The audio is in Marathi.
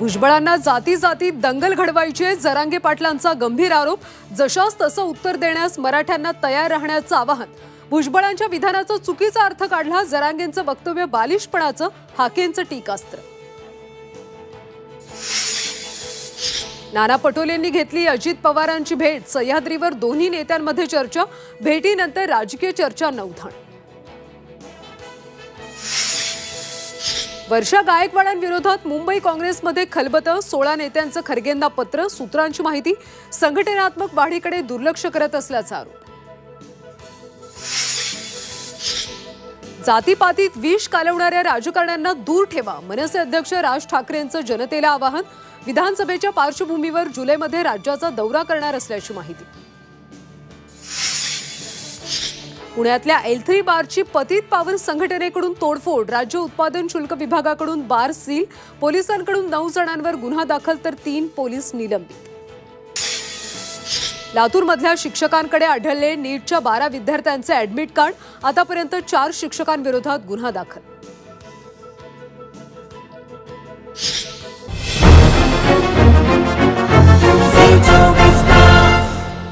भुजबळांना जाती जातीत दंगल घडवायची जरांगे पाटलांचा गंभीर आरोप। जशास तसं उत्तर देण्यास मराठ्यांना तयार राहण्याचं आवाहन। भुजबळांच्या विधानाचा चुकीचा अर्थ काढला। जरांगेंचं वक्तव्य बालिशपणाचं, हाकेंचं टीकास्त्र। नाना पटोलेंनी घेतली अजित पवारांची भेट। सह्याद्रीवर दोन्ही नेत्यांमध्ये चर्चा। भेटीनंतर राजकीय चर्चा नवधाण। वर्षा गायकवाडांविरोधात मुंबई काँग्रेसमध्ये खलबतं। 16 नेत्यांचं खरगेंना पत्र। सूत्रांची माहिती, संघटनात्मक वाढीकडे दुर्लक्ष करत असल्याचा आरोप। जातीपातीत विष कालवणाऱ्या राजकारण्यांना दूर ठेवा। मनसे अध्यक्ष राज ठाकरेंचं जनतेला आवाहन। विधानसभेच्या पार्श्वभूमीवर जुलैमध्ये राज्याचा दौरा करणार असल्याची माहिती। पुण्यातल्या L3 बारची पतित पावन संघटनेकडून तोडफोड। राज्य उत्पादन शुल्क विभागाकडून बार सील। पोलिसांकडून 9 जणांवर गुन्हा दाखल तर 3 पोलीस निलंबित। लातूरमधल्या शिक्षकांकडे आढळले नीटच्या 12 विद्यार्थ्यांचे ॲडमिट कार्ड। आतापर्यंत 4 शिक्षकांविरोधात गुन्हा दाखल।